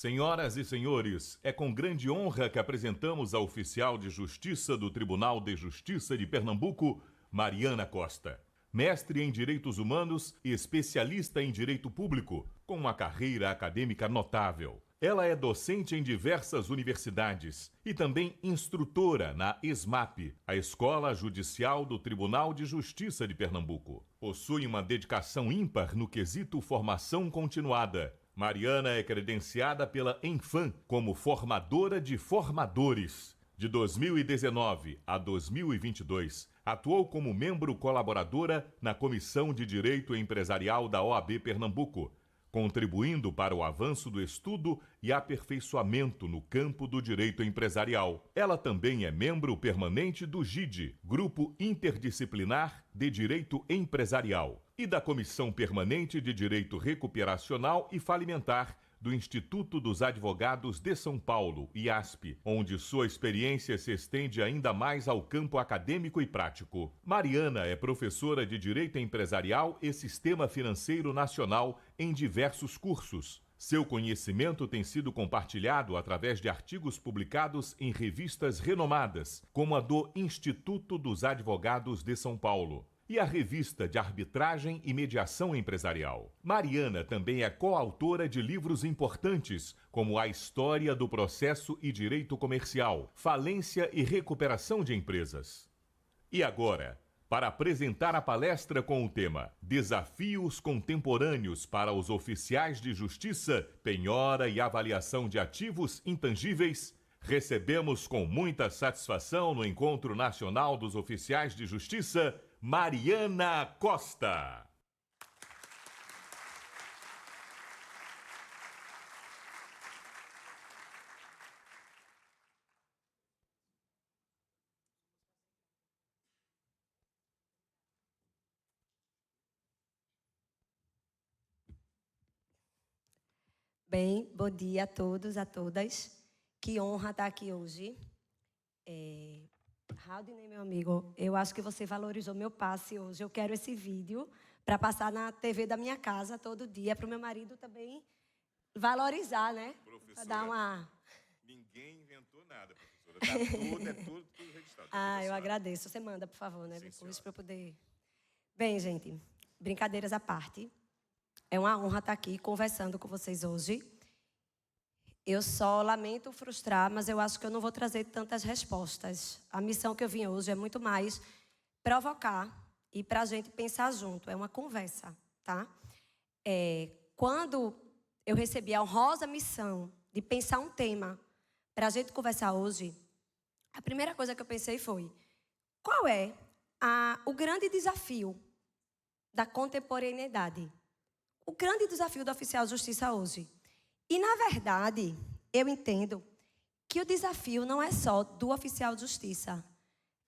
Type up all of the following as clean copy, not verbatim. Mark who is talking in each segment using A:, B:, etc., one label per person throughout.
A: Senhoras e senhores, é com grande honra que apresentamos a oficial de Justiça do Tribunal de Justiça de Pernambuco, Mariana Costa. Mestre em Direitos Humanos e especialista em Direito Público, com uma carreira acadêmica notável. Ela é docente em diversas universidades e também instrutora na ESMAP, a Escola Judicial do Tribunal de Justiça de Pernambuco. Possui uma dedicação ímpar no quesito formação continuada. Mariana é credenciada pela Enfam como formadora de formadores. De 2019 a 2022, atuou como membro colaboradora na Comissão de Direito Empresarial da OAB Pernambuco, contribuindo para o avanço do estudo e aperfeiçoamento no campo do direito empresarial. Ela também é membro permanente do GIDE, Grupo Interdisciplinar de Direito Empresarial, e da Comissão Permanente de Direito Recuperacional e Falimentar do Instituto dos Advogados de São Paulo, IASP, onde sua experiência se estende ainda mais ao campo acadêmico e prático. Mariana é professora de Direito Empresarial e Sistema Financeiro Nacional em diversos cursos. Seu conhecimento tem sido compartilhado através de artigos publicados em revistas renomadas, como a do Instituto dos Advogados de São Paulo e a Revista de Arbitragem e Mediação Empresarial. Mariana também é coautora de livros importantes, como A História do Processo e Direito Comercial, Falência e Recuperação de Empresas. E agora, para apresentar a palestra com o tema Desafios Contemporâneos para os Oficiais de Justiça, Penhora e Avaliação de Ativos Intangíveis, recebemos com muita satisfação no Encontro Nacional dos Oficiais de Justiça, Mariana Costa.
B: Bem, bom dia a todos, a todas. Que honra estar aqui hoje. Haldney, meu amigo, eu acho que você valorizou meu passe hoje. Eu quero esse vídeo para passar na TV da minha casa todo dia, para o meu marido também valorizar, né? Para dar uma...
A: Ninguém inventou nada, professora. É tudo registrado.
B: Eu agradeço. Você manda, por favor, né?
A: Sim,
B: depois para eu poder... Bem, gente, brincadeiras à parte. É uma honra estar aqui conversando com vocês hoje. Eu só lamento frustrar, mas eu acho que eu não vou trazer tantas respostas. A missão que eu vim hoje é muito mais provocar e para a gente pensar junto. É uma conversa, tá? Quando eu recebi a honrosa missão de pensar um tema para a gente conversar hoje, a primeira coisa que eu pensei foi: qual é o grande desafio da contemporaneidade? O grande desafio do oficial de justiça hoje. E, na verdade, eu entendo que o desafio não é só do oficial de justiça.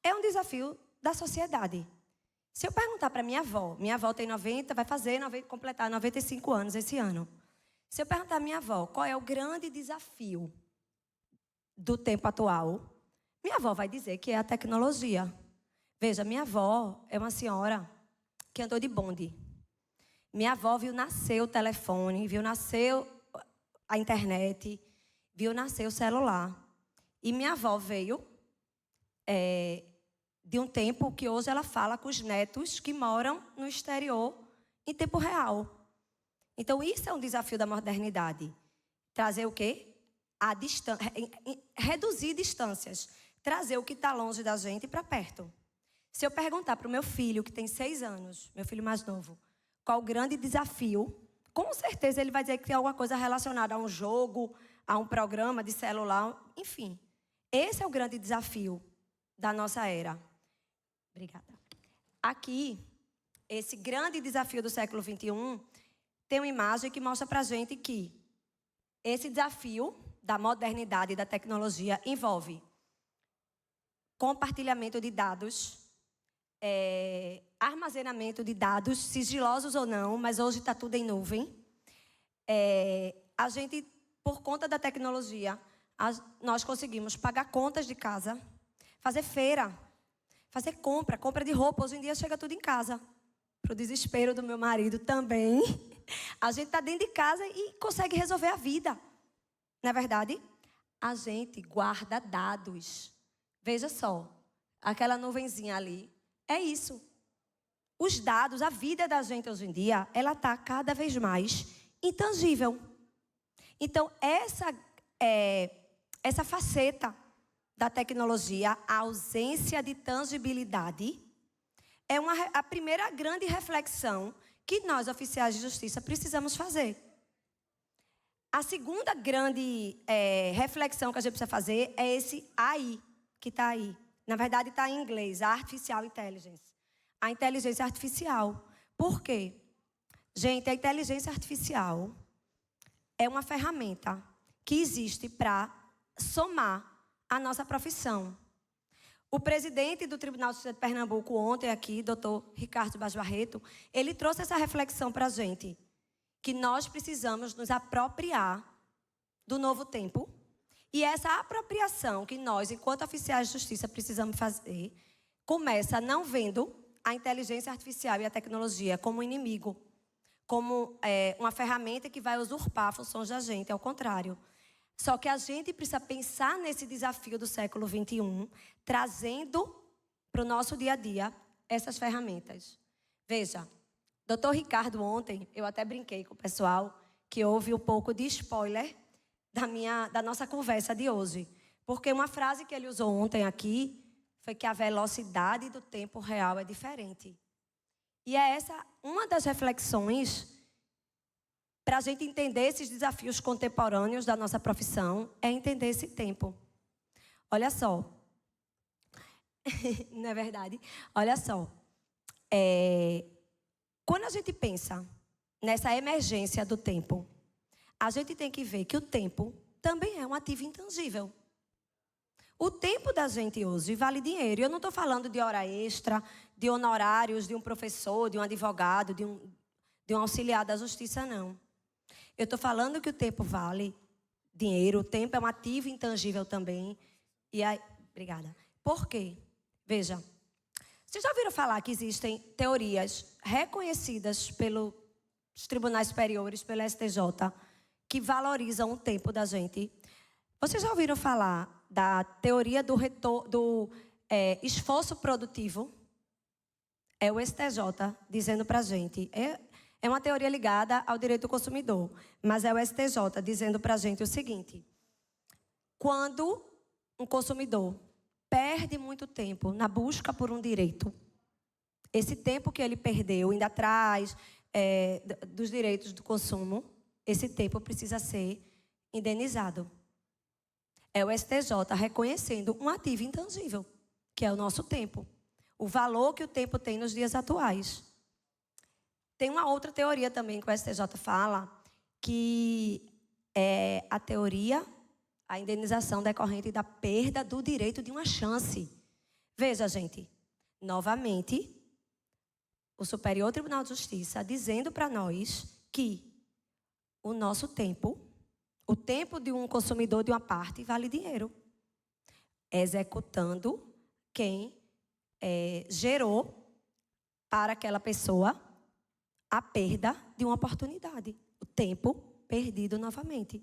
B: É um desafio da sociedade. Se eu perguntar para minha avó tem 90, vai completar 95 anos esse ano. Se eu perguntar à minha avó qual é o grande desafio do tempo atual, minha avó vai dizer que é a tecnologia. Veja, minha avó é uma senhora que andou de bonde. Minha avó viu nascer o telefone, viu nascer a internet, viu nascer o celular. E minha avó veio de um tempo que hoje ela fala com os netos que moram no exterior em tempo real. Então, isso é um desafio da modernidade. Trazer o quê? Reduzir distâncias. Trazer o que está longe da gente para perto. Se eu perguntar para o meu filho, que tem 6 anos, meu filho mais novo, qual o grande desafio, com certeza ele vai dizer que tem alguma coisa relacionada a um jogo, a um programa de celular, enfim. Esse é o grande desafio da nossa era. Obrigada. Aqui, esse grande desafio do século XXI, tem uma imagem que mostra para a gente que esse desafio da modernidade e da tecnologia envolve compartilhamento de dados, armazenamento de dados, sigilosos ou não, mas hoje está tudo em nuvem. A gente, por conta da tecnologia, nós conseguimos pagar contas de casa, fazer feira, fazer compra de roupa. Hoje em dia chega tudo em casa. Para o desespero do meu marido também. A gente está dentro de casa e consegue resolver a vida. Na verdade, a gente guarda dados. Veja só, aquela nuvenzinha ali, é isso. Os dados, a vida da gente hoje em dia, ela está cada vez mais intangível. Então, essa faceta da tecnologia, a ausência de tangibilidade, é a primeira grande reflexão que nós, oficiais de justiça, precisamos fazer. A segunda grande reflexão que a gente precisa fazer é esse AI, que está aí. Na verdade, está em inglês, Artificial Intelligence. A inteligência artificial. Por quê? Gente, a inteligência artificial é uma ferramenta que existe para somar a nossa profissão. O presidente do Tribunal de Justiça de Pernambuco ontem aqui, doutor Ricardo Bas Barreto, ele trouxe essa reflexão para a gente, que nós precisamos nos apropriar do novo tempo. E essa apropriação que nós, enquanto oficiais de justiça, precisamos fazer, começa não vendo a inteligência artificial e a tecnologia como inimigo, como uma ferramenta que vai usurpar funções da gente, ao contrário. Só que a gente precisa pensar nesse desafio do século XXI, trazendo para o nosso dia a dia essas ferramentas. Veja, doutor Ricardo ontem, eu até brinquei com o pessoal, que houve um pouco de spoiler da nossa conversa de hoje. Porque uma frase que ele usou ontem aqui foi que a velocidade do tempo real é diferente. E é essa uma das reflexões para a gente entender esses desafios contemporâneos da nossa profissão, é entender esse tempo. Olha só. Não é verdade? Olha só. Quando a gente pensa nessa emergência do tempo, a gente tem que ver que o tempo também é um ativo intangível. O tempo da gente hoje vale dinheiro. Eu não estou falando de hora extra, de honorários de um professor, de um advogado, de um auxiliar da justiça, não. Eu estou falando que o tempo vale dinheiro, o tempo é um ativo intangível também. E aí, obrigada. Por quê? Veja, vocês já ouviram falar que existem teorias reconhecidas pelos tribunais superiores, pelo STJ, que valorizam o tempo da gente? Vocês já ouviram falar da teoria do esforço produtivo? É o STJ dizendo para a gente. É uma teoria ligada ao direito do consumidor, mas é o STJ dizendo para a gente o seguinte: quando um consumidor perde muito tempo na busca por um direito, esse tempo que ele perdeu indo atrás dos direitos do consumo, esse tempo precisa ser indenizado. É o STJ reconhecendo um ativo intangível, que é o nosso tempo. O valor que o tempo tem nos dias atuais. Tem uma outra teoria também que o STJ fala, que é a teoria, a indenização decorrente da perda do direito de uma chance. Veja, gente, novamente, o Superior Tribunal de Justiça dizendo para nós que o nosso tempo, o tempo de um consumidor de uma parte, vale dinheiro. Executando quem gerou para aquela pessoa a perda de uma oportunidade, o tempo perdido novamente.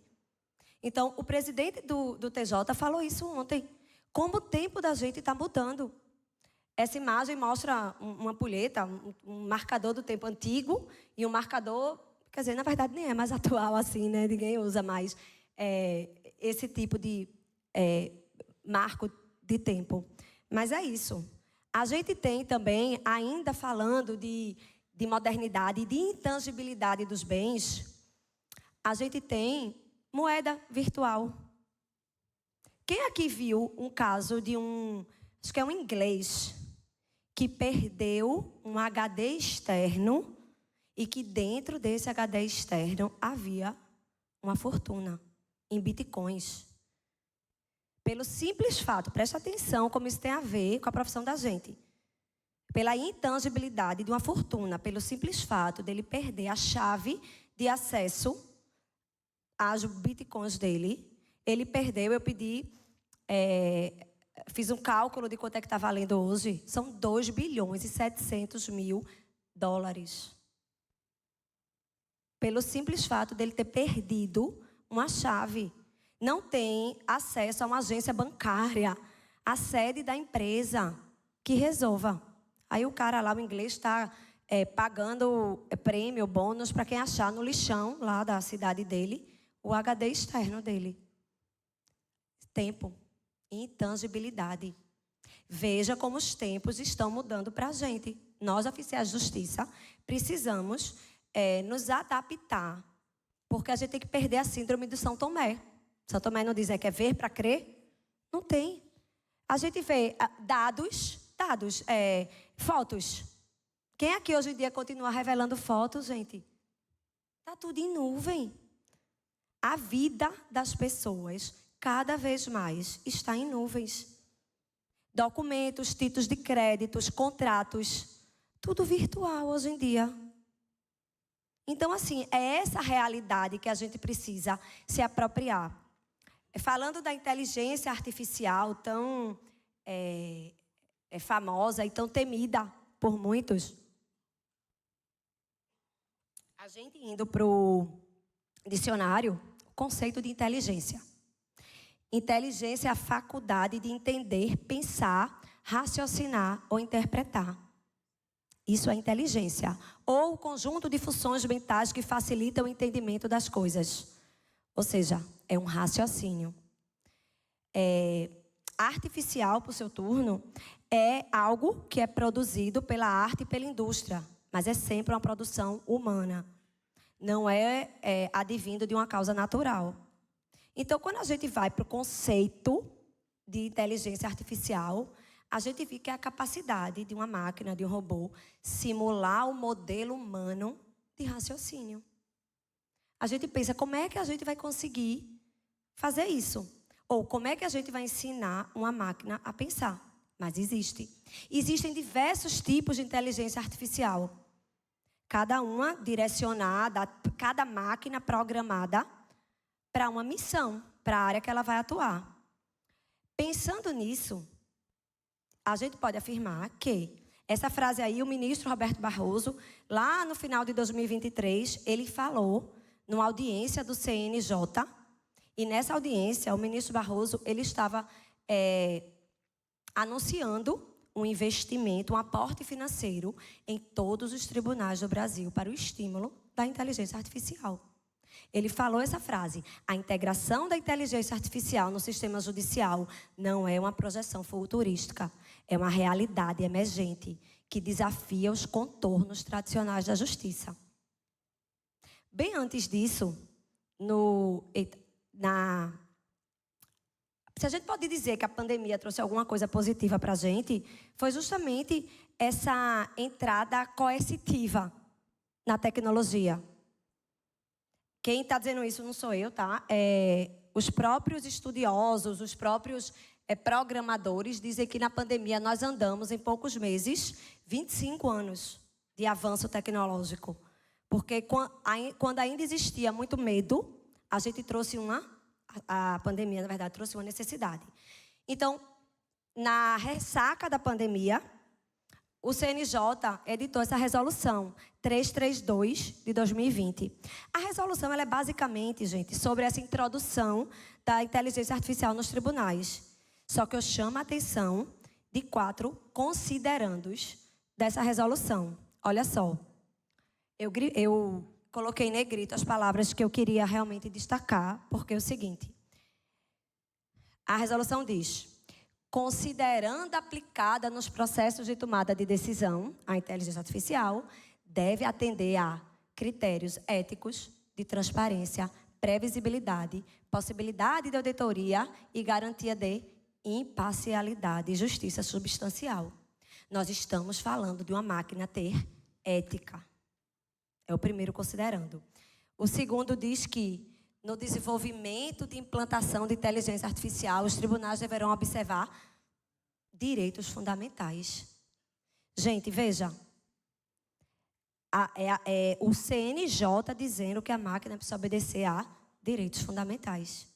B: Então, o presidente do TJ falou isso ontem, como o tempo da gente está mudando. Essa imagem mostra uma ampulheta, um marcador do tempo antigo e um marcador, quer dizer, na verdade nem é mais atual assim, né? Ninguém usa mais esse tipo de marco de tempo. Mas é isso. A gente tem também, ainda falando de modernidade e de intangibilidade dos bens, a gente tem moeda virtual. Quem aqui viu um caso de acho que é um inglês, que perdeu um HD externo e que dentro desse HD externo havia uma fortuna em bitcoins? Pelo simples fato, presta atenção como isso tem a ver com a profissão da gente. Pela intangibilidade de uma fortuna, pelo simples fato dele perder a chave de acesso aos bitcoins dele, ele perdeu, eu pedi, fiz um cálculo de quanto é que está valendo hoje, são 2 bilhões e 700 mil dólares. Pelo simples fato dele ter perdido uma chave. não tem acesso a uma agência bancária, a sede da empresa que resolva. Aí o cara lá, o inglês, está pagando prêmio, bônus para quem achar no lixão lá da cidade dele o HD externo dele. Tempo, intangibilidade. Veja como os tempos estão mudando para a gente. Nós, oficiais de justiça, precisamos nos adaptar, porque a gente tem que perder a síndrome de São Tomé. São Tomé não diz que é ver para crer? Não tem. A gente vê dados, fotos. Quem aqui hoje em dia continua revelando fotos, gente? Está tudo em nuvem. A vida das pessoas, cada vez mais, está em nuvens. Documentos, títulos de créditos, contratos, tudo virtual hoje em dia. Então, assim, é essa realidade que a gente precisa se apropriar. Falando da inteligência artificial tão famosa e tão temida por muitos, a gente indo para o dicionário, o conceito de inteligência. Inteligência é a faculdade de entender, pensar, raciocinar ou interpretar. Isso é inteligência. Ou o conjunto de funções mentais que facilitam o entendimento das coisas. Ou seja, é um raciocínio. Artificial, por seu turno, é algo que é produzido pela arte e pela indústria, mas é sempre uma produção humana. Não é advindo de uma causa natural. Então, quando a gente vai para o conceito de inteligência artificial, a gente vê que é a capacidade de uma máquina, de um robô, simular o modelo humano de raciocínio. A gente pensa, como é que a gente vai conseguir fazer isso? Ou como é que a gente vai ensinar uma máquina a pensar? Mas existe. Existem diversos tipos de inteligência artificial. Cada uma direcionada, cada máquina programada para uma missão, para a área que ela vai atuar. Pensando nisso, a gente pode afirmar que essa frase aí, o ministro Roberto Barroso, lá no final de 2023, ele falou numa audiência do CNJ, e nessa audiência, o ministro Barroso, ele estava anunciando um investimento, um aporte financeiro em todos os tribunais do Brasil para o estímulo da inteligência artificial. Ele falou essa frase: a integração da inteligência artificial no sistema judicial não é uma projeção futurística, é uma realidade emergente que desafia os contornos tradicionais da justiça. Bem antes disso, se a gente pode dizer que a pandemia trouxe alguma coisa positiva para a gente, foi justamente essa entrada coercitiva na tecnologia. Quem está dizendo isso não sou eu, tá? Os próprios estudiosos, os próprios programadores dizem que na pandemia nós andamos, em poucos meses, 25 anos de avanço tecnológico. Porque quando ainda existia muito medo, a gente trouxe a pandemia, na verdade, trouxe uma necessidade. Então, na ressaca da pandemia, o CNJ editou essa resolução 332 de 2020. A resolução ela é basicamente, gente, sobre essa introdução da inteligência artificial nos tribunais. Só que eu chamo a atenção de 4 considerandos dessa resolução. Olha só, eu coloquei em negrito as palavras que eu queria realmente destacar, porque é o seguinte. A resolução diz: considerando aplicada nos processos de tomada de decisão, a inteligência artificial deve atender a critérios éticos de transparência, previsibilidade, possibilidade de auditoria e garantia de imparcialidade e justiça substancial. Nós estamos falando de uma máquina ter ética. É o primeiro considerando. O segundo diz que, no desenvolvimento de implantação de inteligência artificial, os tribunais deverão observar direitos fundamentais. Gente, veja. O CNJ dizendo que a máquina precisa obedecer a direitos fundamentais.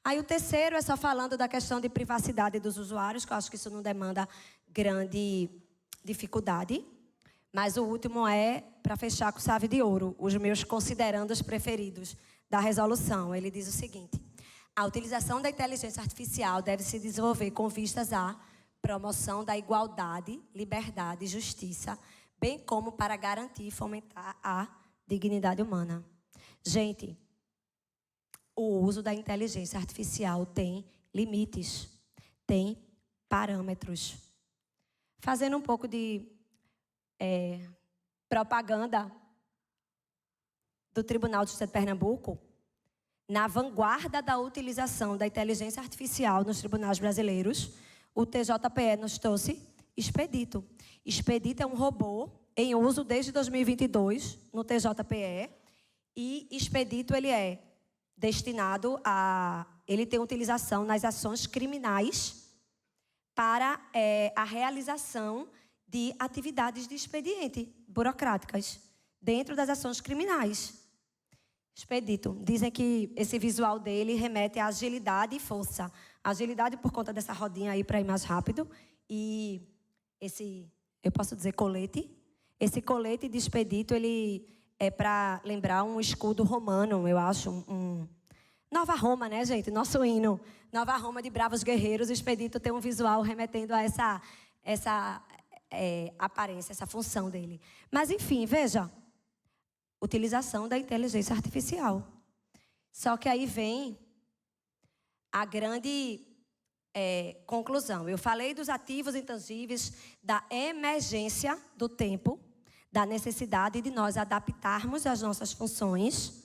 B: Aí o terceiro é só falando da questão de privacidade dos usuários, que eu acho que isso não demanda grande dificuldade. Mas o último é, para fechar com chave de ouro, os meus considerandos preferidos da resolução. Ele diz o seguinte: A utilização da inteligência artificial deve se desenvolver com vistas à promoção da igualdade, liberdade e justiça, bem como para garantir e fomentar a dignidade humana. Gente, o uso da inteligência artificial tem limites, tem parâmetros. Fazendo um pouco de propaganda do Tribunal de Justiça de Pernambuco, na vanguarda da utilização da inteligência artificial nos tribunais brasileiros, o TJPE nos trouxe Expedito. Expedito é um robô em uso desde 2022 no TJPE, e Expedito ele é destinado a... Ele tem utilização nas ações criminais para a realização de atividades de expediente burocráticas dentro das ações criminais. Expedito. Dizem que esse visual dele remete à agilidade e força. Agilidade por conta dessa rodinha aí para ir mais rápido. E esse, eu posso dizer, colete. Esse colete de Expedito, ele é para lembrar um escudo romano, eu acho. Nova Roma, né, gente? Nosso hino. Nova Roma de bravos guerreiros. Expedito tem um visual remetendo a essa aparência, essa função dele. Mas, enfim, veja. Utilização da inteligência artificial. Só que aí vem a grande conclusão. Eu falei dos ativos intangíveis, da emergência do tempo, da necessidade de nós adaptarmos as nossas funções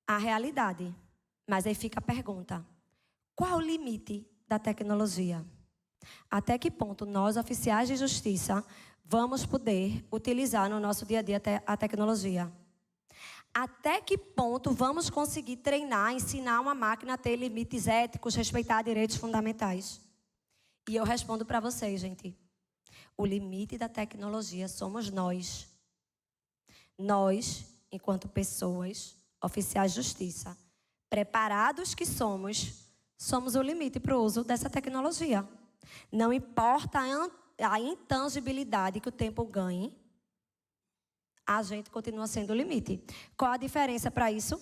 B: à realidade. Mas aí fica a pergunta: qual o limite da tecnologia? Até que ponto nós, oficiais de justiça, vamos poder utilizar no nosso dia a dia a tecnologia? Até que ponto vamos conseguir treinar, ensinar uma máquina a ter limites éticos, respeitar direitos fundamentais? E eu respondo para vocês, gente. O limite da tecnologia somos nós. Nós, enquanto pessoas, oficiais de justiça, preparados que somos o limite para o uso dessa tecnologia. Não importa a intangibilidade que o tempo ganhe, a gente continua sendo o limite. Qual a diferença para isso?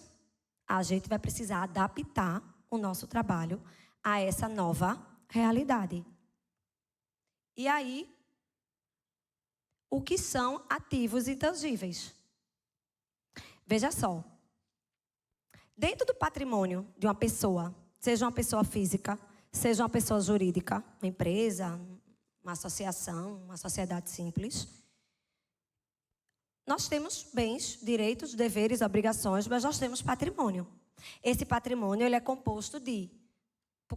B: A gente vai precisar adaptar o nosso trabalho a essa nova realidade. E aí, o que são ativos intangíveis? Veja só. Dentro do patrimônio de uma pessoa, seja uma pessoa física, seja uma pessoa jurídica, uma empresa, uma associação, uma sociedade simples, nós temos bens, direitos, deveres, obrigações, mas nós temos patrimônio. Esse patrimônio ele é composto de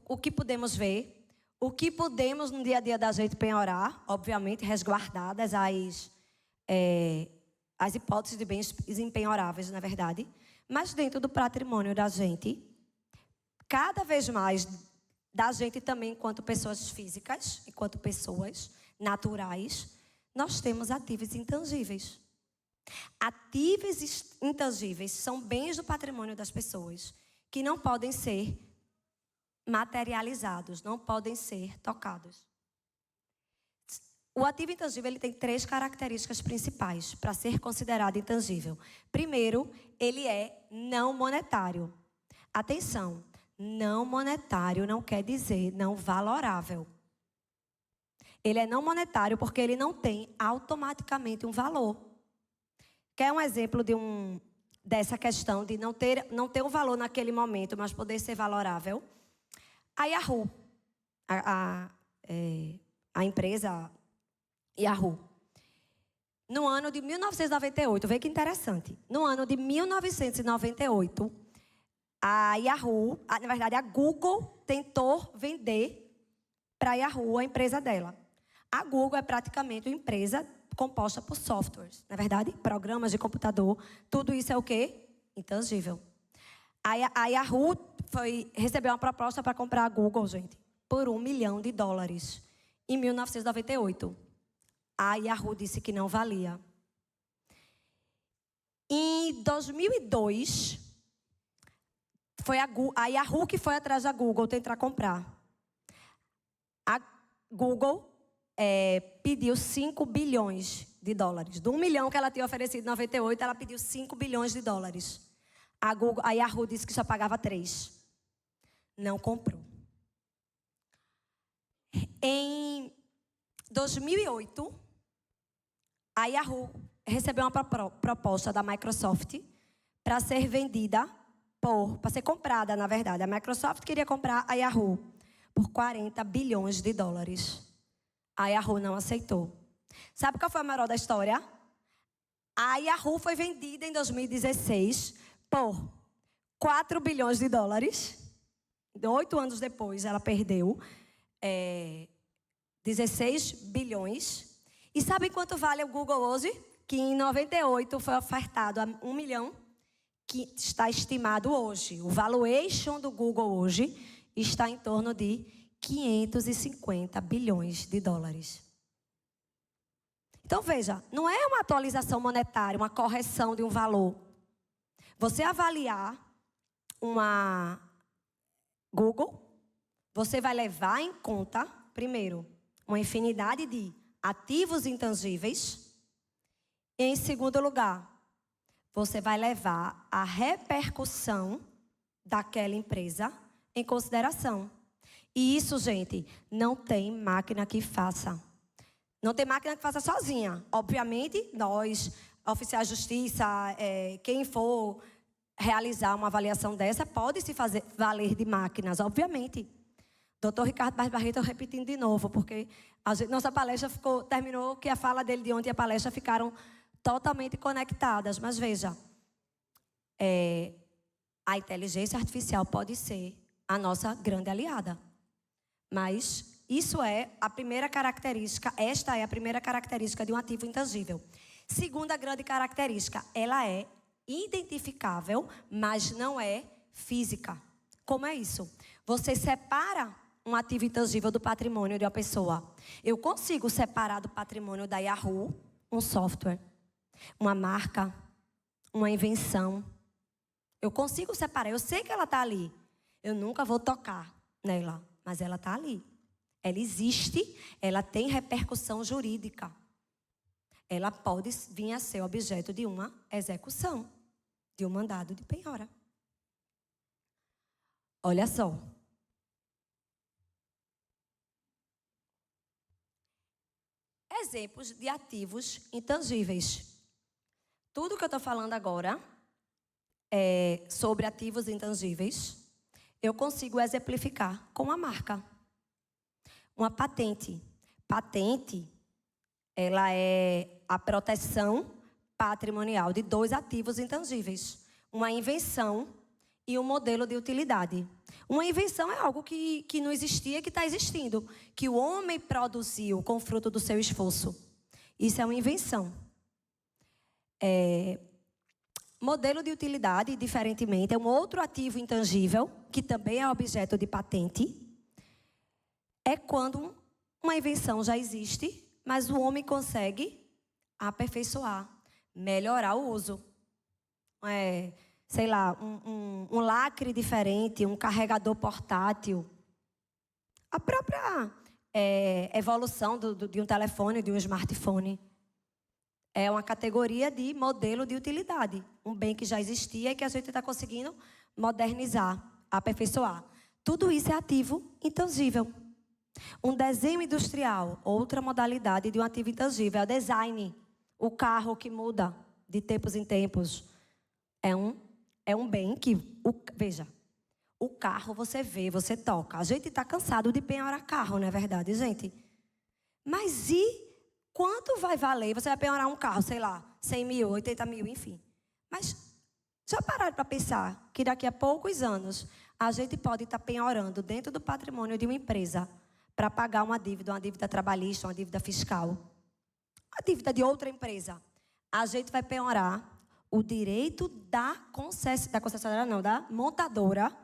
B: o que podemos ver, o que podemos no dia a dia da gente penhorar, obviamente resguardadas as hipóteses de bens impenhoráveis, na verdade, mas dentro do patrimônio da gente, cada vez mais da gente também enquanto pessoas físicas, enquanto pessoas naturais, nós temos ativos intangíveis. Ativos intangíveis são bens do patrimônio das pessoas que não podem ser materializados, não podem ser tocados. O ativo intangível ele tem 3 características principais para ser considerado intangível. Primeiro, ele é não monetário. Atenção, não monetário não quer dizer não valorável. Ele é não monetário porque ele não tem automaticamente um valor. Quer um exemplo dessa questão de não ter um valor naquele momento, mas poder ser valorável? A Yahoo, a empresa Yahoo. No ano de 1998, vê que interessante. No ano de 1998, a Yahoo, na verdade a Google tentou vender para a Yahoo a empresa dela. A Google é praticamente uma empresa composta por softwares, na verdade, programas de computador. Tudo isso é o quê? Intangível. A Yahoo recebeu uma proposta para comprar a Google, gente, por $1 milhão em 1998. A Yahoo disse que não valia. Em 2002, foi a Yahoo que foi atrás da Google tentar comprar. A Google pediu $5 bilhões. Do 1 milhão que ela tinha oferecido em 98, ela pediu $5 bilhões. A Yahoo disse que só pagava 3. não comprou. Em 2008, a Yahoo recebeu uma proposta da Microsoft para ser vendida para ser comprada, na verdade. A Microsoft queria comprar a Yahoo por 40 bilhões de dólares. A Yahoo não aceitou. Sabe qual foi a moral da história? A Yahoo foi vendida em 2016 por 4 bilhões de dólares. 8 anos depois, ela perdeu 16 bilhões. E sabem quanto vale o Google hoje? Que em 98 foi ofertado a 1 milhão, que está estimado hoje. O valuation do Google hoje está em torno de 550 bilhões de dólares. Então, veja, não é uma atualização monetária, uma correção de um valor. Você avaliar uma Google, você vai levar em conta, primeiro, uma infinidade de ativos intangíveis. E, em segundo lugar, você vai levar a repercussão daquela empresa em consideração. E isso, gente, não tem máquina que faça. Não tem máquina que faça sozinha. Obviamente, nós, oficiais de justiça, quem for realizar uma avaliação dessa, pode se fazer valer de máquinas, obviamente. Doutor Ricardo Barreto, repetindo de novo, porque nossa palestra terminou que a fala dele de ontem e a palestra ficaram totalmente conectadas. Mas veja, a inteligência artificial pode ser a nossa grande aliada. Mas isso é a primeira característica, esta é a primeira característica de um ativo intangível. Segunda grande característica, ela é identificável, mas não é física. Como é isso? Você separa um ativo intangível do patrimônio de uma pessoa. Eu consigo separar do patrimônio da Yahoo um software, uma marca, uma invenção. Eu consigo separar, eu sei que ela está ali. Eu nunca vou tocar nela, mas ela está ali. Ela existe, ela tem repercussão jurídica. Ela pode vir a ser objeto de uma execução, de um mandado de penhora. Olha só. Exemplos de ativos intangíveis. Tudo que eu estou falando agora sobre ativos intangíveis, eu consigo exemplificar com uma marca. Uma patente. Patente, ela é a proteção patrimonial de 2 ativos intangíveis. Uma invenção e um modelo de utilidade. Uma invenção é algo que não existia, que está existindo. Que o homem produziu com fruto do seu esforço. Isso é uma invenção. Modelo de utilidade, diferentemente, é um outro ativo intangível, que também é objeto de patente. É quando uma invenção já existe, mas o homem consegue aperfeiçoar, melhorar o uso. Sei lá, um lacre diferente, um carregador portátil. A própria evolução de um telefone, de um smartphone. É uma categoria de modelo de utilidade. Um bem que já existia e que a gente está conseguindo modernizar, aperfeiçoar. Tudo isso é ativo intangível. Um desenho industrial, outra modalidade de um ativo intangível, é o design. O carro que muda de tempos em tempos. É um bem que, veja, o carro você vê, você toca. A gente está cansado de penhorar carro, não é verdade, gente? Mas e quanto vai valer? Você vai penhorar um carro, sei lá, 100 mil, 80 mil, enfim. Mas já pararam para pensar que daqui a poucos anos a gente pode estar penhorando dentro do patrimônio de uma empresa para pagar uma dívida trabalhista, uma dívida fiscal, a dívida de outra empresa. A gente vai penhorar o direito da concessionária, não, da montadora.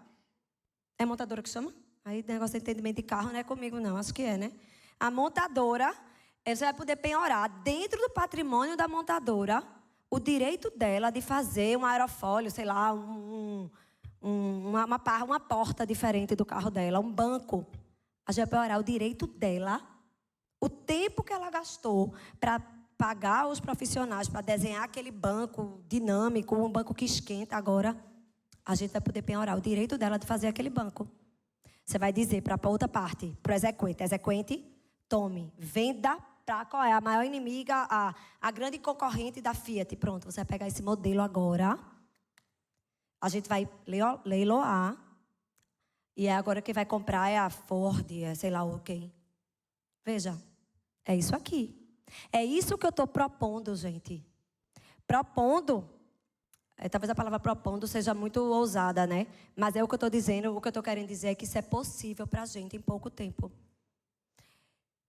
B: É montadora que chama? Aí negócio de entendimento de carro não é comigo, não, acho que é, né? A montadora, você vai poder penhorar dentro do patrimônio da montadora o direito dela de fazer um aerofólio, sei lá, uma porta diferente do carro dela, um banco. A gente vai penhorar o direito dela, o tempo que ela gastou para pagar os profissionais para desenhar aquele banco dinâmico, um banco que esquenta. Agora, a gente vai poder penhorar o direito dela de fazer aquele banco. Você vai dizer para a outra parte, para o exequente, tome, venda para qual é a maior inimiga, a grande concorrente da Fiat. Pronto, você vai pegar esse modelo agora, a gente vai leiloar, e agora quem vai comprar é a Ford, sei lá o quê. Veja, é isso aqui. É isso que eu estou propondo, gente. Propondo, talvez a palavra propondo seja muito ousada, né? Mas é o que eu estou dizendo, o que eu estou querendo dizer é que isso é possível para a gente em pouco tempo.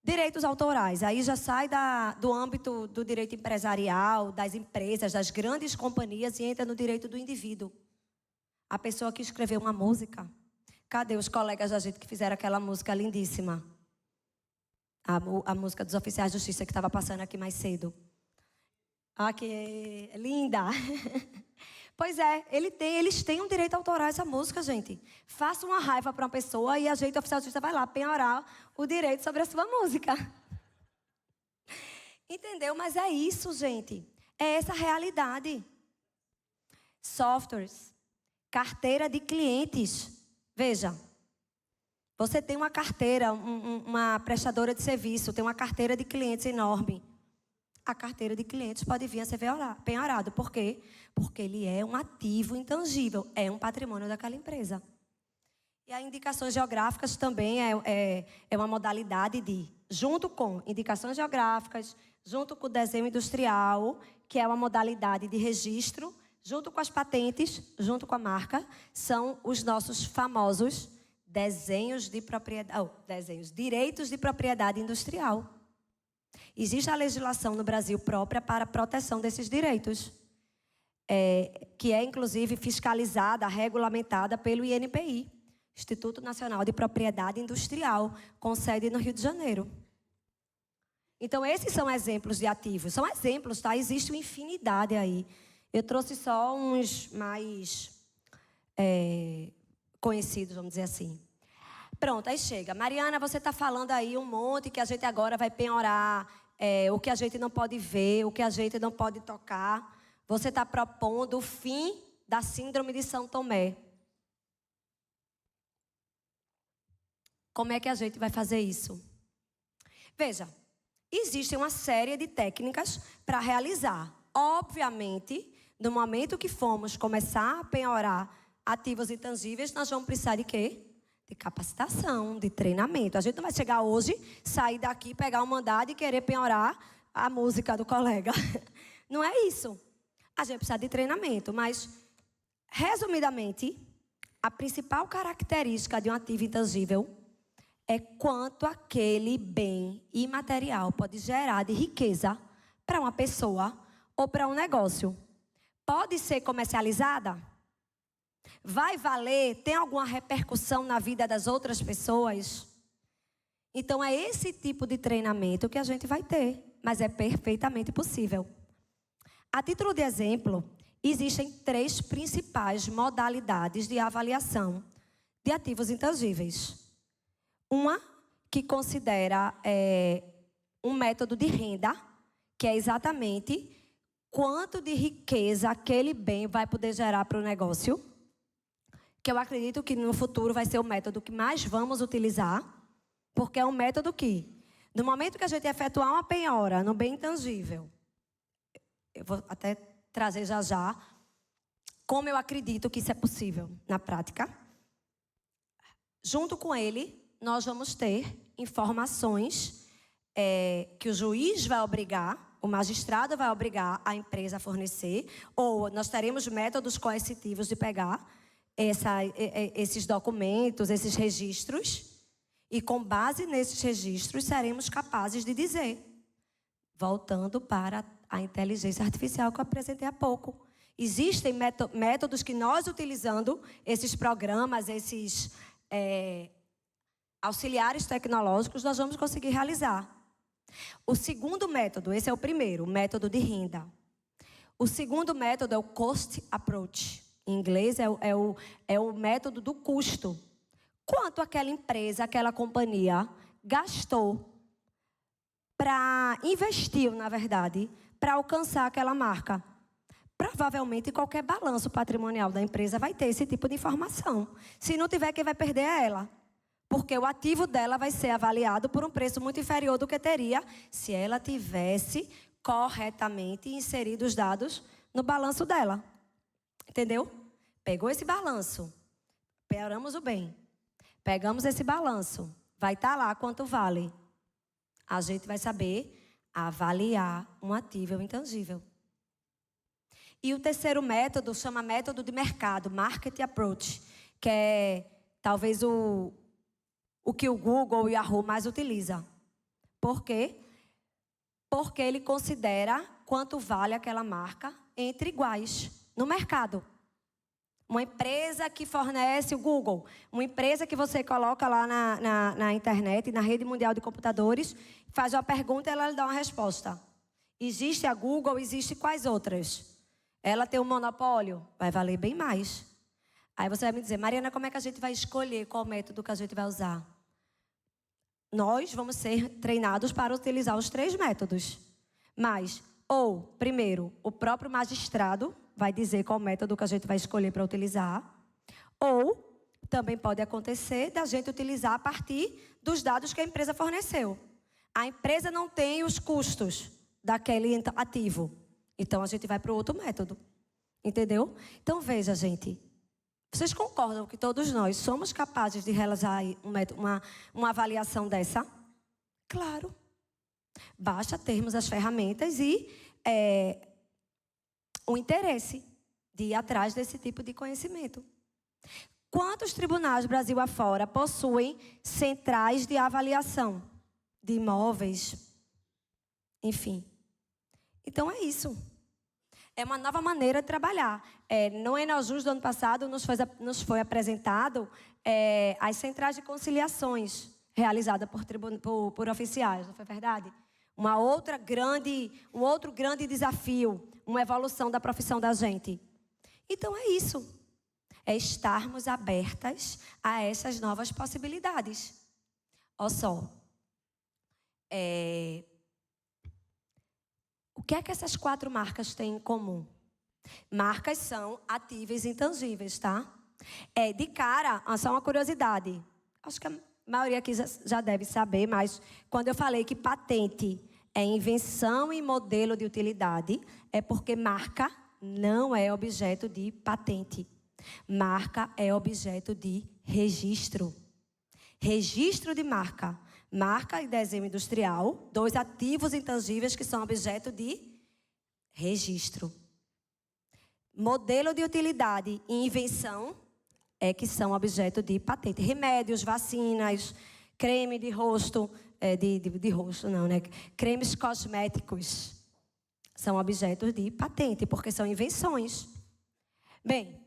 B: Direitos autorais, aí já sai do âmbito do direito empresarial, das empresas, das grandes companhias e entra no direito do indivíduo. A pessoa que escreveu uma música. Cadê os colegas da gente que fizeram aquela música lindíssima? A música dos oficiais de justiça que estava passando aqui mais cedo. Ah, que linda! Pois é, eles têm um direito autoral essa música, gente. Faça uma raiva para uma pessoa e a gente, o oficial de justiça, vai lá penhorar o direito sobre a sua música. Entendeu? Mas é isso, gente. É essa realidade. Softwares, carteira de clientes. Veja, você tem uma carteira, uma prestadora de serviço, tem uma carteira de clientes enorme. A carteira de clientes pode vir a ser penhorado. Por quê? Porque ele é um ativo intangível, é um patrimônio daquela empresa. E as indicações geográficas também é uma modalidade junto com indicações geográficas, junto com o desenho industrial, que é uma modalidade de registro, junto com as patentes, junto com a marca, são os nossos famosos direitos de propriedade industrial. Existe a legislação no Brasil própria para a proteção desses direitos, que é, inclusive, fiscalizada, regulamentada pelo INPI, Instituto Nacional de Propriedade Industrial, com sede no Rio de Janeiro. Então, esses são exemplos de ativos. São exemplos, tá? Existe uma infinidade aí. Eu trouxe só uns mais conhecidos, vamos dizer assim. Pronto, aí chega. Mariana, você está falando aí um monte que a gente agora vai penhorar, o que a gente não pode ver, o que a gente não pode tocar. Você está propondo o fim da síndrome de São Tomé. Como é que a gente vai fazer isso? Veja, existe uma série de técnicas para realizar. Obviamente, no momento que formos começar a penhorar ativos intangíveis, nós vamos precisar de quê? De capacitação, de treinamento. A gente não vai chegar hoje, sair daqui, pegar um mandado e querer penhorar a música do colega. Não é isso. A gente precisa de treinamento, mas, resumidamente, a principal característica de um ativo intangível é quanto aquele bem imaterial pode gerar de riqueza para uma pessoa ou para um negócio. Pode ser comercializada? Vai valer? Tem alguma repercussão na vida das outras pessoas? Então, é esse tipo de treinamento que a gente vai ter, mas é perfeitamente possível. A título de exemplo, existem 3 principais modalidades de avaliação de ativos intangíveis. Uma que considera um método de renda, que é exatamente quanto de riqueza aquele bem vai poder gerar para o negócio, que eu acredito que no futuro vai ser o método que mais vamos utilizar, porque é um método que, no momento que a gente efetuar uma penhora no bem intangível, eu vou até trazer já como eu acredito que isso é possível na prática. Junto com ele, nós vamos ter informações que o juiz vai obrigar, o magistrado vai obrigar a empresa a fornecer, ou nós teremos métodos coercitivos de pegar esses documentos, esses registros, e com base nesses registros seremos capazes de dizer, voltando para a inteligência artificial que eu apresentei há pouco. Existem métodos que nós, utilizando esses programas, esses auxiliares tecnológicos, nós vamos conseguir realizar. O segundo método, esse é o primeiro, o método de renda. O segundo método é o cost approach. Em inglês é o método do custo. Quanto aquela empresa, aquela companhia gastou investiu, na verdade, para alcançar aquela marca. Provavelmente qualquer balanço patrimonial da empresa vai ter esse tipo de informação. Se não tiver, quem vai perder é ela. Porque o ativo dela vai ser avaliado por um preço muito inferior do que teria se ela tivesse corretamente inserido os dados no balanço dela. Entendeu? Pegou esse balanço, paramos o bem, pegamos esse balanço, vai estar lá quanto vale. A gente vai saber avaliar um ativo ou intangível. E o terceiro método chama método de mercado, Market Approach, que é talvez o que o Google e o Yahoo mais utiliza. Por quê? Porque ele considera quanto vale aquela marca entre iguais no mercado. Uma empresa que fornece o Google, uma empresa que você coloca lá na internet, na rede mundial de computadores, faz uma pergunta e ela lhe dá uma resposta. Existe a Google, existe quais outras? Ela tem um monopólio? Vai valer bem mais. Aí você vai me dizer, Mariana, como é que a gente vai escolher qual método que a gente vai usar? Nós vamos ser treinados para utilizar os 3 métodos. Mas, primeiro, o próprio magistrado vai dizer qual método que a gente vai escolher para utilizar. Ou, também pode acontecer da gente utilizar a partir dos dados que a empresa forneceu. A empresa não tem os custos daquele ativo. Então, a gente vai para o outro método. Entendeu? Então, veja, gente. Vocês concordam que todos nós somos capazes de realizar uma avaliação dessa? Claro. Basta termos as ferramentas e o interesse de ir atrás desse tipo de conhecimento. Quantos tribunais Brasil afora possuem centrais de avaliação de imóveis? Enfim. Então é isso. É uma nova maneira de trabalhar. No Enajus do ano passado nos foi apresentado as centrais de conciliações realizadas por oficiais, não foi verdade? Um outro grande desafio, uma evolução da profissão da gente. Então é isso. É estarmos abertas a essas novas possibilidades. Olha só. O que é que essas 4 marcas têm em comum? Marcas são ativos e intangíveis, tá? De cara, só uma curiosidade. Acho que a maioria aqui já deve saber, mas quando eu falei que patente é invenção e modelo de utilidade, é porque marca não é objeto de patente. Marca é objeto de registro. Registro de marca. Marca e desenho industrial, 2 ativos intangíveis que são objeto de registro. Modelo de utilidade e invenção que são objeto de patente. Remédios, vacinas, creme de rosto, de rosto não, né? Cremes cosméticos são objetos de patente, porque são invenções. Bem,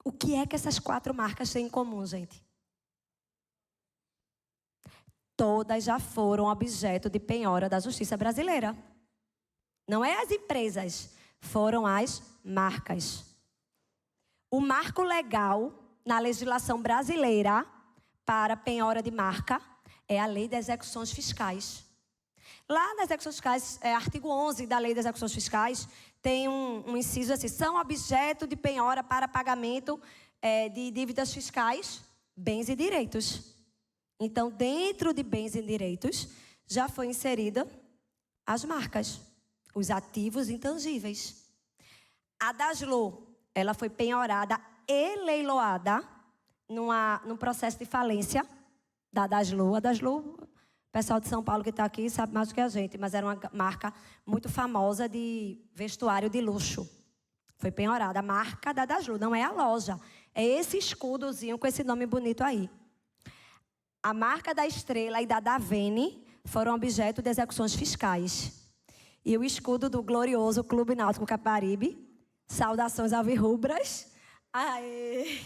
B: o que é que essas 4 marcas têm em comum, gente? Todas já foram objeto de penhora da Justiça brasileira. Não é as empresas, foram as marcas. O marco legal na legislação brasileira para penhora de marca é a Lei das Execuções Fiscais. Lá nas execuções fiscais, artigo 11 da Lei das Execuções Fiscais, tem um inciso assim, são objeto de penhora para pagamento de dívidas fiscais, bens e direitos. Então, dentro de bens e direitos, já foi inserida as marcas, os ativos intangíveis. A Daslu, ela foi penhorada e leiloada num processo de falência da Daslu. A Daslu, o pessoal de São Paulo que está aqui sabe mais do que a gente, mas era uma marca muito famosa de vestuário de luxo. Foi penhorada. A marca da Daslu, não é a loja. É esse escudozinho com esse nome bonito aí. A marca da Estrela e da Davene foram objeto de execuções fiscais. E o escudo do glorioso Clube Náutico Capibaribe, saudações alvirrubras. Aê!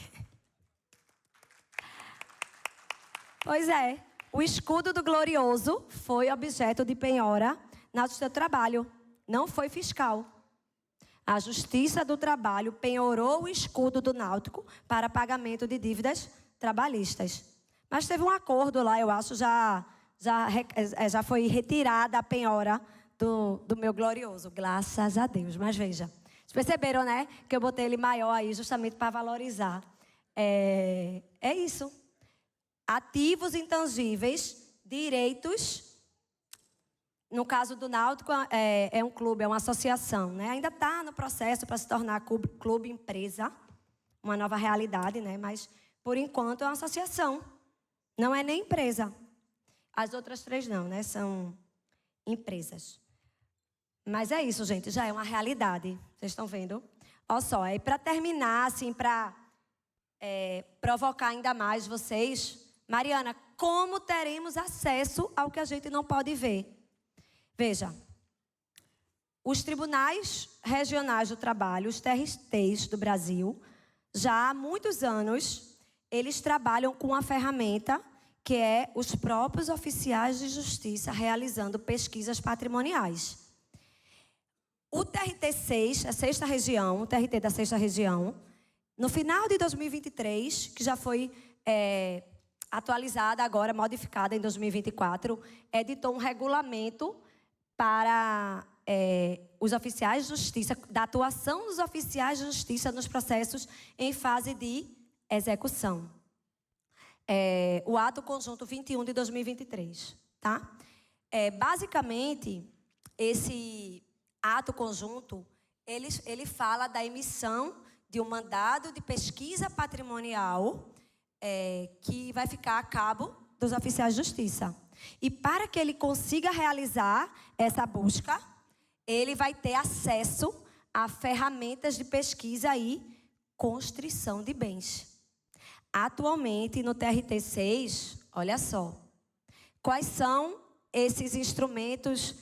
B: Pois é, o escudo do glorioso foi objeto de penhora na Justiça do Trabalho, não foi fiscal. A Justiça do Trabalho penhorou o escudo do Náutico para pagamento de dívidas trabalhistas. Mas teve um acordo lá, eu acho, já foi retirada a penhora do meu glorioso, graças a Deus. Mas veja, vocês perceberam, né? Que eu botei ele maior aí justamente para valorizar. É isso. ativos intangíveis, direitos. No caso do Náutico, é um clube, é uma associação, né? Ainda está no processo para se tornar clube empresa, uma nova realidade, né? Mas, por enquanto, é uma associação. Não é nem empresa. As outras 3 não, né? São empresas. Mas é isso, gente. Já é uma realidade. Vocês estão vendo? Olha só, aí para terminar, assim, para provocar ainda mais vocês, Mariana, como teremos acesso ao que a gente não pode ver? Veja, os tribunais regionais do trabalho, os TRTs do Brasil, já há muitos anos, eles trabalham com uma ferramenta que é os próprios oficiais de justiça realizando pesquisas patrimoniais. O TRT6, a sexta região, o TRT da sexta região, no final de 2023, que já foi atualizada agora, modificada em 2024, editou um regulamento para os oficiais de justiça, da atuação dos oficiais de justiça nos processos em fase de execução. O ato conjunto 21 de 2023, tá? Basicamente, esse ato conjunto, ele fala da emissão de um mandado de pesquisa patrimonial que vai ficar a cabo dos oficiais de justiça. E para que ele consiga realizar essa busca, ele vai ter acesso a ferramentas de pesquisa e constrição de bens. Atualmente, no TRT6, olha só, quais são esses instrumentos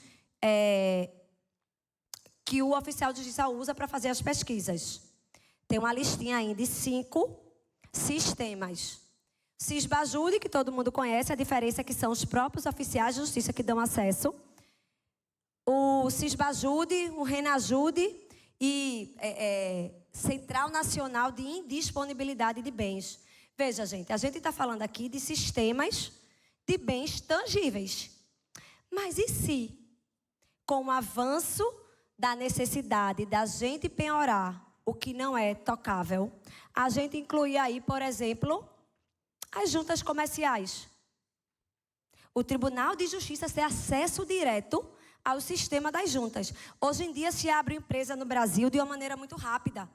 B: que o oficial de justiça usa para fazer as pesquisas? Tem uma listinha aí de 5 sistemas. Cisbajude, que todo mundo conhece, a diferença é que são os próprios oficiais de justiça que dão acesso. O Cisbajude, o Renajude e Central Nacional de Indisponibilidade de Bens. Veja, gente, a gente está falando aqui de sistemas de bens tangíveis. Mas e se, com o avanço da necessidade da gente penhorar o que não é tocável, a gente incluir aí, por exemplo, as juntas comerciais? O Tribunal de Justiça tem acesso direto ao sistema das juntas. Hoje em dia se abre empresa no Brasil de uma maneira muito rápida.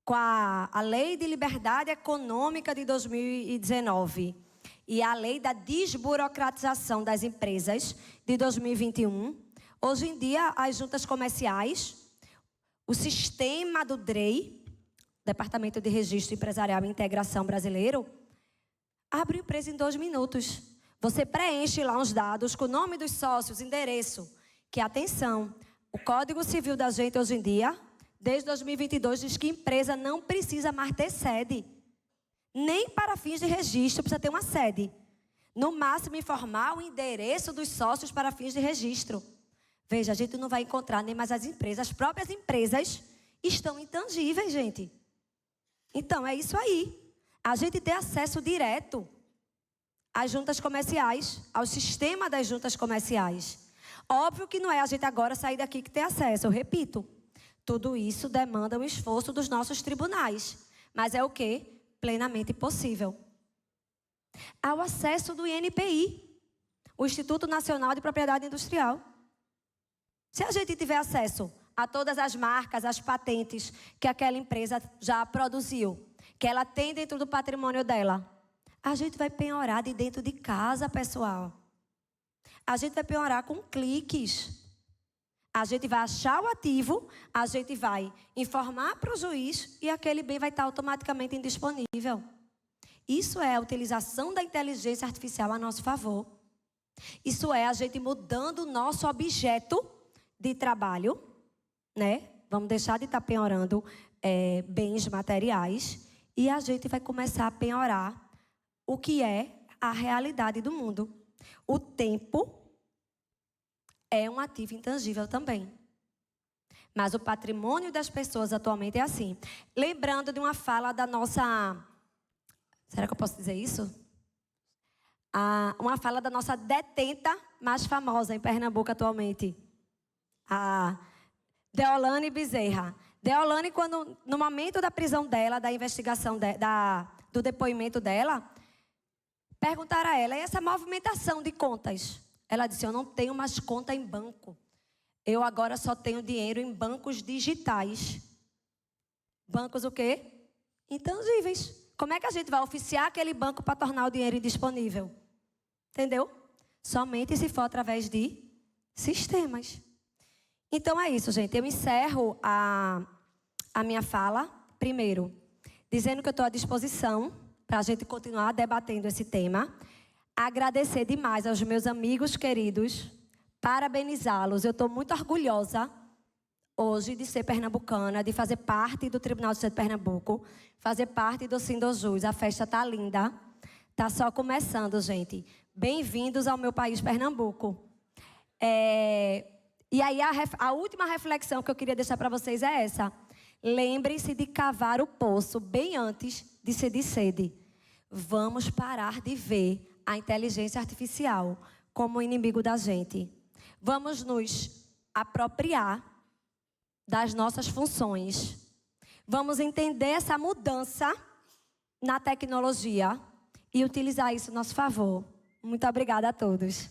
B: Com a Lei de Liberdade Econômica de 2019 e a Lei da Desburocratização das Empresas de 2021, hoje em dia as juntas comerciais, o sistema do DREI, Departamento de Registro Empresarial e Integração Brasileiro, abre empresa em 2 minutos. Você preenche lá uns dados com o nome dos sócios, endereço. Que, atenção, o Código Civil da gente hoje em dia, desde 2022, diz que empresa não precisa mais ter sede. Nem para fins de registro precisa ter uma sede. No máximo, informar o endereço dos sócios para fins de registro. Veja, a gente não vai encontrar nem mais as empresas. As próprias empresas estão intangíveis, gente. Então, é isso aí. A gente tem acesso direto às juntas comerciais, ao sistema das juntas comerciais. Óbvio que não é a gente agora sair daqui que tem acesso, eu repito. Tudo isso demanda um esforço dos nossos tribunais. Mas é o quê? Plenamente possível. Ao acesso do INPI, o Instituto Nacional de Propriedade Industrial. Se a gente tiver acesso a todas as marcas, as patentes que aquela empresa já produziu, que ela tem dentro do patrimônio dela, a gente vai penhorar de dentro de casa, pessoal. A gente vai penhorar com cliques. A gente vai achar o ativo, a gente vai informar para o juiz e aquele bem vai estar automaticamente indisponível. Isso é a utilização da inteligência artificial a nosso favor. Isso é a gente mudando o nosso objeto de trabalho, né? Vamos deixar de estar penhorando bens materiais e a gente vai começar a penhorar o que é a realidade do mundo. O tempo é um ativo intangível também. Mas o patrimônio das pessoas atualmente é assim. Lembrando de uma fala da nossa... Será que eu posso dizer isso? Uma fala da nossa detenta mais famosa em Pernambuco atualmente. A Deolane Bezerra. Deolane, quando, no momento da prisão dela, da investigação, do depoimento dela, Perguntaram a ela, e essa movimentação de contas? Ela disse, eu não tenho mais conta em banco. Eu agora só tenho dinheiro em bancos digitais. Bancos o quê? Intangíveis. Como é que a gente vai oficiar aquele banco para tornar o dinheiro indisponível? Entendeu? Somente se for através de sistemas. Então é isso, gente. Eu encerro a minha fala, primeiro, dizendo que eu estou à disposição para a gente continuar debatendo esse tema. Agradecer demais aos meus amigos queridos, parabenizá-los. Eu estou muito orgulhosa hoje de ser pernambucana, de fazer parte do Tribunal de Justiça de Pernambuco, fazer parte do Sindojus. A festa está linda, está só começando, gente. Bem-vindos ao meu país, Pernambuco. E aí a última reflexão que eu queria deixar para vocês é essa. Lembrem-se de cavar o poço bem antes de ser de sede. Vamos parar de ver a inteligência artificial como inimigo da gente. Vamos nos apropriar das nossas funções. Vamos entender essa mudança na tecnologia e utilizar isso a nosso favor. Muito obrigada a todos.